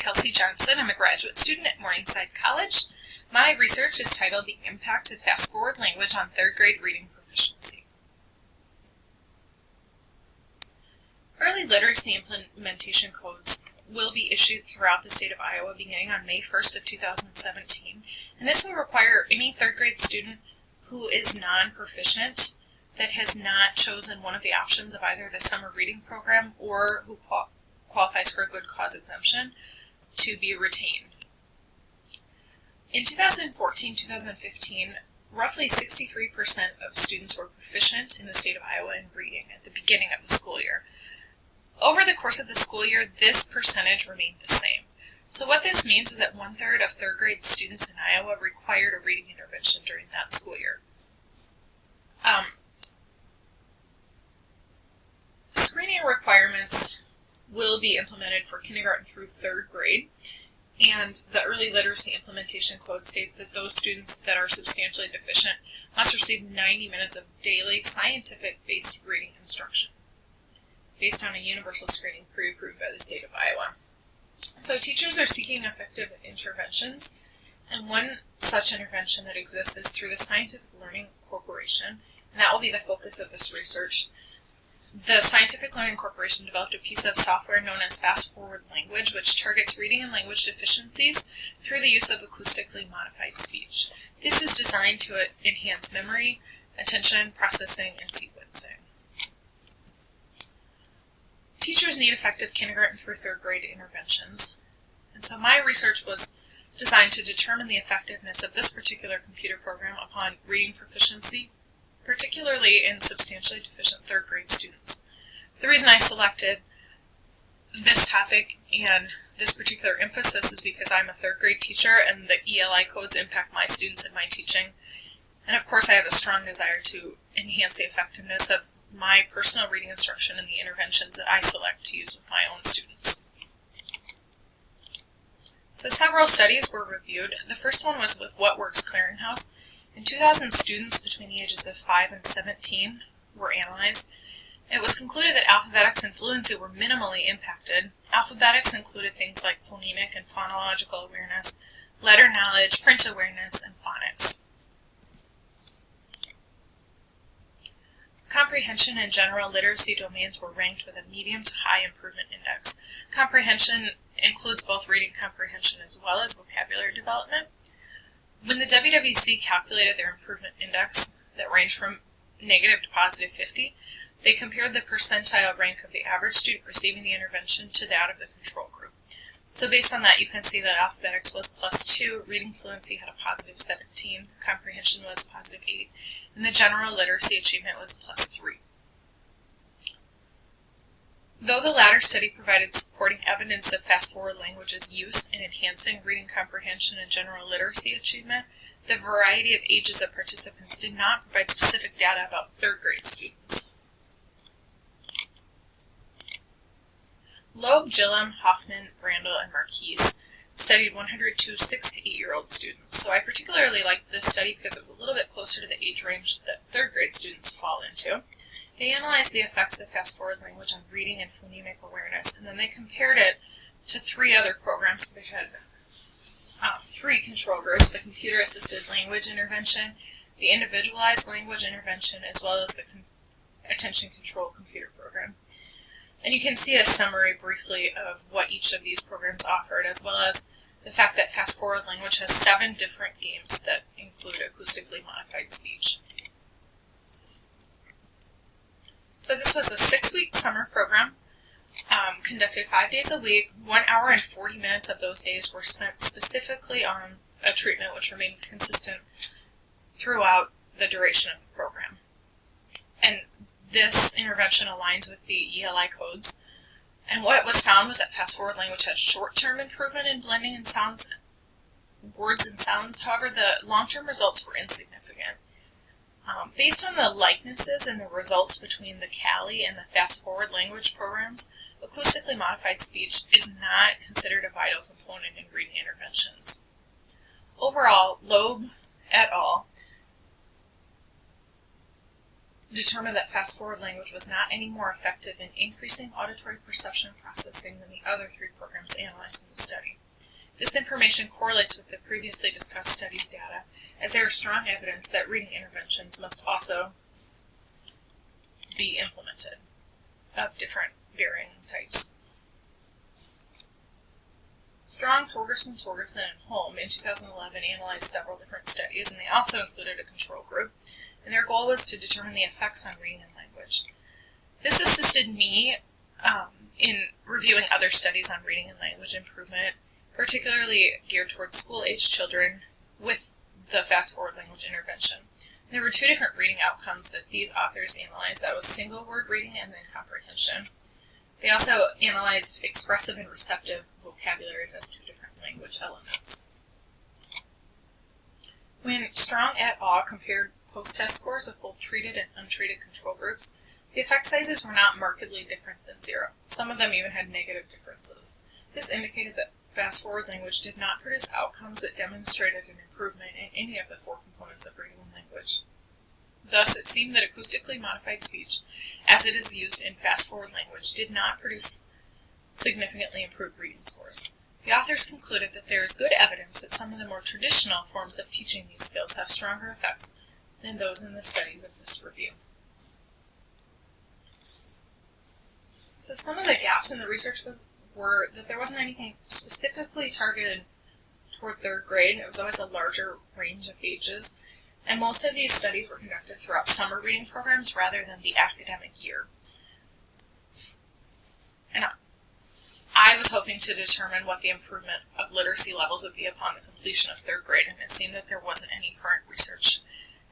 Kelsey Johnson. I'm a graduate student at Morningside College. My research is titled The Impact of Fast ForWord Language on Third Grade Reading Proficiency. Early literacy implementation codes will be issued throughout the state of Iowa beginning on May 1st of 2017, and this will require any third grade student who is non-proficient that has not chosen one of the options of either the summer reading program or who qualifies for a good cause exemption to be retained. In 2014-2015, roughly 63% of students were proficient in the state of Iowa in reading at the beginning of the school year. Over the course of the school year, this percentage remained the same. So what this means is that 1/3 of third grade students in Iowa required a reading intervention during that school year. Screening requirements will be implemented for kindergarten through third grade, and the early literacy implementation code states that those students that are substantially deficient must receive 90 minutes of daily scientific-based reading instruction based on a universal screening pre-approved by the state of Iowa. So teachers are seeking effective interventions, and one such intervention that exists is through the Scientific Learning Corporation, and that will be the focus of this research. The Scientific Learning Corporation developed a piece of software known as Fast ForWord Language, which targets reading and language deficiencies through the use of acoustically modified speech. This is designed to enhance memory, attention, processing, and sequencing. Teachers need effective kindergarten through third grade interventions, and so my research was designed to determine the effectiveness of this particular computer program upon reading proficiency, particularly in substantially deficient third grade students. The reason I selected this topic and this particular emphasis is because I'm a third grade teacher and the ELI codes impact my students and my teaching. And of course I have a strong desire to enhance the effectiveness of my personal reading instruction and the interventions that I select to use with my own students. So several studies were reviewed. The first one was with What Works Clearinghouse. And 2,000 students between the ages of 5 and 17 were analyzed. It was concluded that alphabetics and fluency were minimally impacted. Alphabetics included things like phonemic and phonological awareness, letter knowledge, print awareness, and phonics. Comprehension and general literacy domains were ranked with a medium to high improvement index. Comprehension includes both reading comprehension as well as vocabulary development. When the WWC calculated their improvement index that ranged from negative to positive 50, they compared the percentile rank of the average student receiving the intervention to that of the control group. So based on that, you can see that alphabetics was +2, reading fluency had a positive 17, comprehension was positive 8, and the general literacy achievement was +3. Though the latter study provided supporting evidence of Fast ForWord Language's use in enhancing reading comprehension and general literacy achievement, the variety of ages of participants did not provide specific data about third grade students. Loeb, Gillum, Hoffman, Brandel, and Marquise studied 102 6 to 8-year-old students. So I particularly liked this study because it was a little bit closer to the age range that third grade students fall into. They analyzed the effects of Fast ForWord Language on reading and phonemic awareness, and then they compared it to 3 other programs. So they had 3 control groups: the computer-assisted language intervention, the individualized language intervention, as well as the attention control computer program. And you can see a summary briefly of what each of these programs offered, as well as the fact that Fast ForWord Language has 7 different games that include acoustically modified speech. So this was a 6-week summer program, conducted 5 days a week. 1 hour and 40 minutes of those days were spent specifically on a treatment which remained consistent throughout the duration of the program. And this intervention aligns with the ELI codes. And what was found was that Fast ForWord Language had short-term improvement in blending and sounds, words and sounds. However, the long-term results were insignificant. Based on the likenesses and the results between the CALI and the Fast ForWord Language programs, acoustically modified speech is not considered a vital component in reading interventions. Overall, Loeb et al. determined that Fast ForWord Language was not any more effective in increasing auditory perception processing than the other 3 programs analyzed in the study. This information correlates with the previously discussed study's data, as there is strong evidence that reading interventions must also be implemented of different varying types. Strong, Torgerson, and Holm in 2011 analyzed several different studies, and they also included a control group, and their goal was to determine the effects on reading and language. This assisted me in reviewing other studies on reading and language improvement, particularly geared towards school-aged children with the Fast ForWord Language intervention. There were 2 different reading outcomes that these authors analyzed. That was single-word reading and then comprehension. They also analyzed expressive and receptive vocabularies as 2 different language elements. When Strong et al. Compared post-test scores with both treated and untreated control groups, the effect sizes were not markedly different than 0. Some of them even had negative differences. This indicated that Fast ForWord Language did not produce outcomes that demonstrated an improvement in any of the 4 components of reading and language. Thus, it seemed that acoustically modified speech, as it is used in Fast ForWord Language, did not produce significantly improved reading scores. The authors concluded that there is good evidence that some of the more traditional forms of teaching these skills have stronger effects than those in the studies of this review. So some of the gaps in the research were that there wasn't anything specifically targeted toward 3rd grade. It was always a larger range of ages. And most of these studies were conducted throughout summer reading programs rather than the academic year. And I was hoping to determine what the improvement of literacy levels would be upon the completion of 3rd grade, and it seemed that there wasn't any current research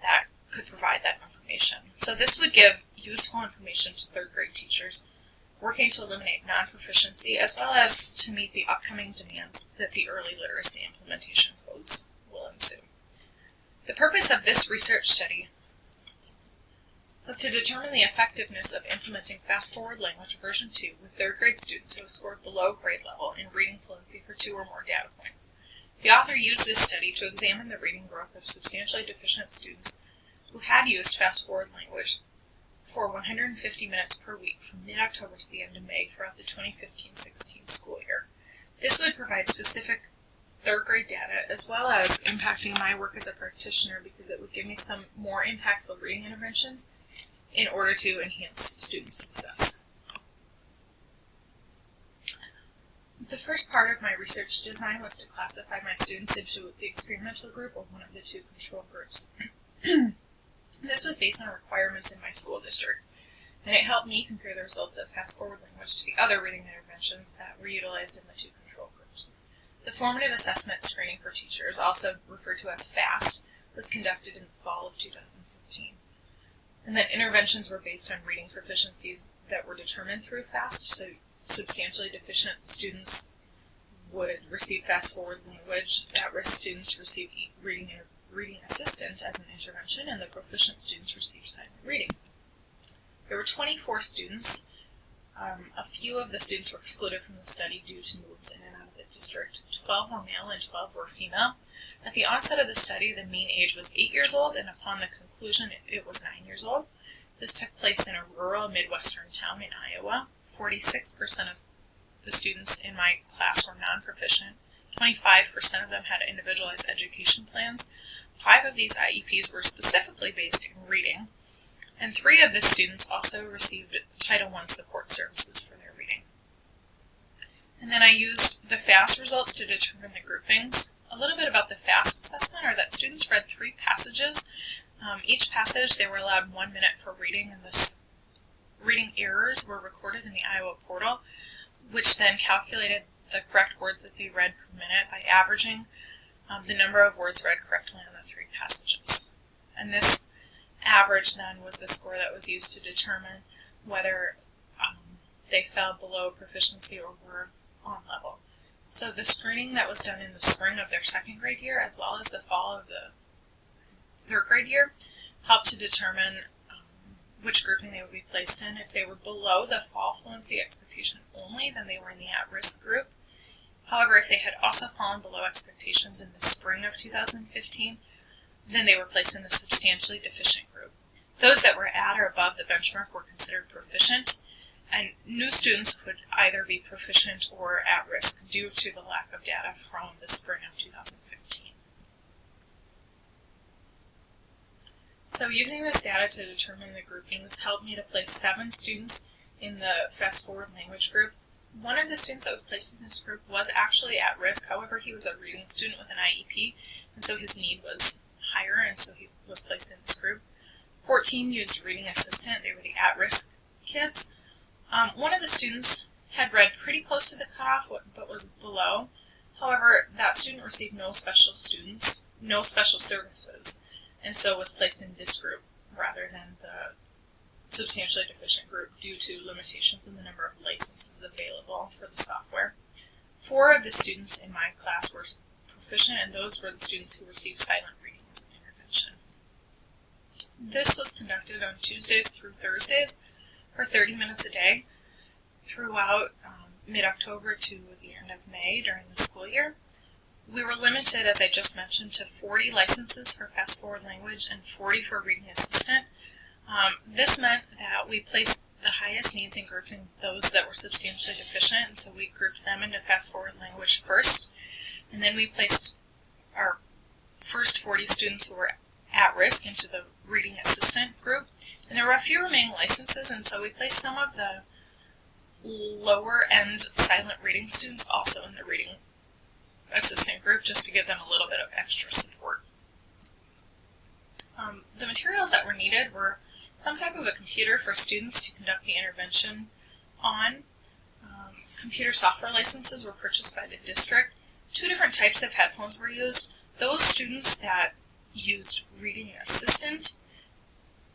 that could provide that information. So this would give useful information to 3rd grade teachers working to eliminate non-proficiency, as well as to meet the upcoming demands that the early literacy implementation codes will ensue. The purpose of this research study was to determine the effectiveness of implementing Fast ForWord Language version 2 with 3rd grade students who have scored below grade level in reading fluency for 2 or more data points. The author used this study to examine the reading growth of substantially deficient students who had used Fast ForWord Language for 150 minutes per week from mid-October to the end of May throughout the 2015-16 school year. This would provide specific 3rd grade data, as well as impacting my work as a practitioner, because it would give me some more impactful reading interventions in order to enhance student success. The first part of my research design was to classify my students into the experimental group or one of the 2 control groups. This was based on requirements in my school district, and it helped me compare the results of Fast ForWord Language to the other reading interventions that were utilized in the 2 control groups. The formative assessment screening for teachers, also referred to as FAST, was conducted in the fall of 2015. And then interventions were based on reading proficiencies that were determined through FAST, so substantially deficient students would receive Fast ForWord Language, at-risk students received reading assistant as an intervention, and the proficient students received silent reading. There were 24 students. A few of the students were excluded from the study due to moves in and out of the district. 12 were male and 12 were female. At the onset of the study, the mean age was 8 years old, and upon the conclusion, it was 9 years old. This took place in a rural Midwestern town in Iowa. 46% of the students in my class were non-proficient. 25% of them had individualized education plans. 5 of these IEPs were specifically based in reading, and 3 of the students also received Title I support services for their reading. And then I used the FAST results to determine the groupings. A little bit about the FAST assessment are that students read 3 passages. Each passage they were allowed 1 minute for reading, and the reading errors were recorded in the Iowa portal, which then calculated the correct words that they read per minute by averaging the number of words read correctly on the 3 passages. And this average then was the score that was used to determine whether they fell below proficiency or were on level. So the screening that was done in the spring of their 2nd grade year, as well as the fall of the 3rd grade year, helped to determine which grouping they would be placed in. If they were below the fall fluency expectation only, then they were in the at-risk group. However, if they had also fallen below expectations in the spring of 2015, then they were placed in the substantially deficient group. Those that were at or above the benchmark were considered proficient, and new students could either be proficient or at risk due to the lack of data from the spring of 2015. So using this data to determine the groupings helped me to place 7 students in the Fast ForWord Language group. One of the students that was placed in this group was actually at risk. However, he was a reading student with an IEP, and so his need was higher, and so he was placed in this group. 14 used reading assistant. They were the at-risk kids. One of the students had read pretty close to the cutoff, but was below. However, that student received no special services, and so was placed in this group rather than the substantially deficient group due to limitations in the number of licenses available for the software. 4 of the students in my class were proficient, and those were the students who received silent reading as an intervention. This was conducted on Tuesdays through Thursdays for 30 minutes a day throughout mid-October to the end of May during the school year. We were limited, as I just mentioned, to 40 licenses for Fast ForWord Language and 40 for Reading Assistant. This meant that we placed the highest needs in grouping those that were substantially deficient, and so we grouped them into Fast ForWord Language first, and then we placed our first 40 students who were at risk into the Reading Assistant group, and there were a few remaining licenses, and so we placed some of the lower-end silent reading students also in the Reading Assistant group, just to give them a little bit of extra support. The materials that were needed were some type of a computer for students to conduct the intervention on. Computer software licenses were purchased by the district. 2 different types of headphones were used. Those students that used Reading Assistant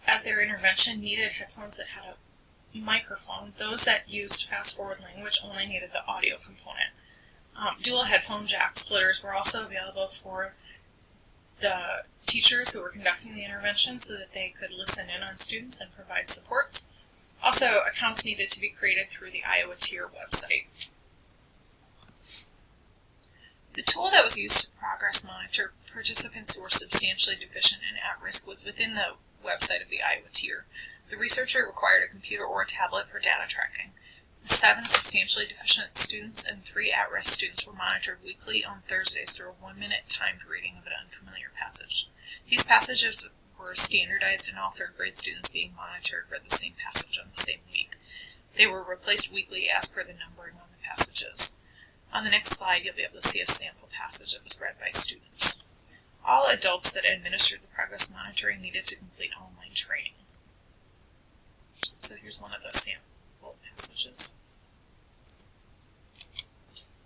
as their intervention needed headphones that had a microphone. Those that used Fast ForWord Language only needed the audio component. Dual headphone jack splitters were also available for the teachers who were conducting the intervention so that they could listen in on students and provide supports. Also, accounts needed to be created through the Iowa Tier website. The tool that was used to progress monitor participants who were substantially deficient and at risk was within the website of the Iowa Tier. The researcher required a computer or a tablet for data tracking. The 7 substantially deficient students and 3 at-risk students were monitored weekly on Thursdays through a 1-minute timed reading of an unfamiliar passage. These passages were standardized, and all 3rd grade students being monitored read the same passage on the same week. They were replaced weekly as per the numbering on the passages. On the next slide, you'll be able to see a sample passage that was read by students. All adults that administered the progress monitoring needed to complete online training. So here's one of those sample passages.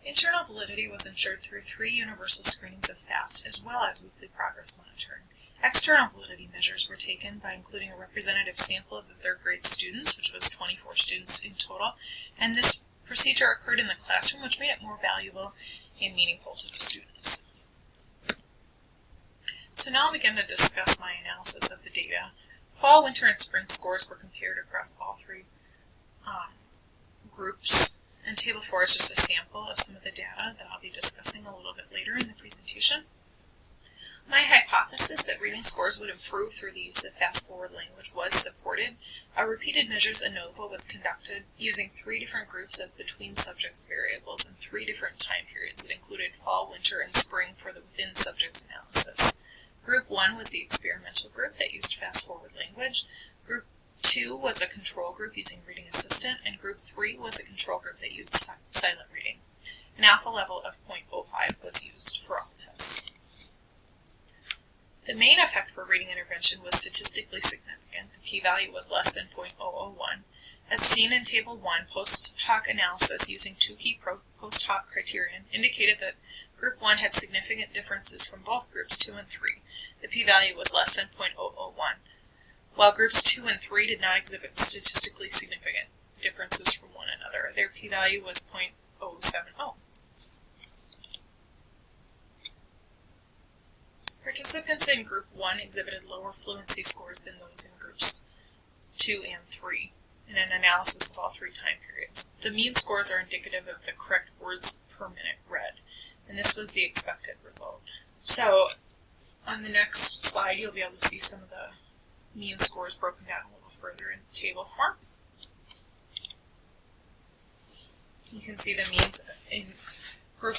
Internal validity was ensured through 3 universal screenings of FAST, as well as weekly progress monitoring. External validity measures were taken by including a representative sample of the 3rd grade students, which was 24 students in total, and this procedure occurred in the classroom, which made it more valuable and meaningful to the students. So now I'll begin to discuss my analysis of the data. Fall, winter, and spring scores were compared across all 3 groups, and Table 4 is just a sample of some of the data that I'll be discussing a little bit later in the presentation. My hypothesis that reading scores would improve through the use of Fast ForWord Language was supported. A repeated measures ANOVA was conducted using 3 different groups as between subjects variables in 3 different time periods that included fall, winter, and spring for the within subjects analysis. Group 1 was the experimental group that used Fast ForWord Language. Group 2 was a control group using Reading Assistant, and Group 3 was a control group that used silent reading. An alpha level of 0.05 was used for all tests. The main effect for reading intervention was statistically significant. The p-value was less than 0.001. As seen in Table 1, post hoc analysis using 2 key post hoc criterion indicated that Group 1 had significant differences from both Groups 2 and 3. The p-value was less than 0.001. While Groups 2 and 3 did not exhibit statistically significant differences from one another, their p-value was 0.070. Participants in Group 1 exhibited lower fluency scores than those in Groups 2 and 3 in an analysis of all 3 time periods. The mean scores are indicative of the correct words per minute read, and this was the expected result. So on the next slide, you'll be able to see some of the mean scores broken down a little further in table form. You can see the means in group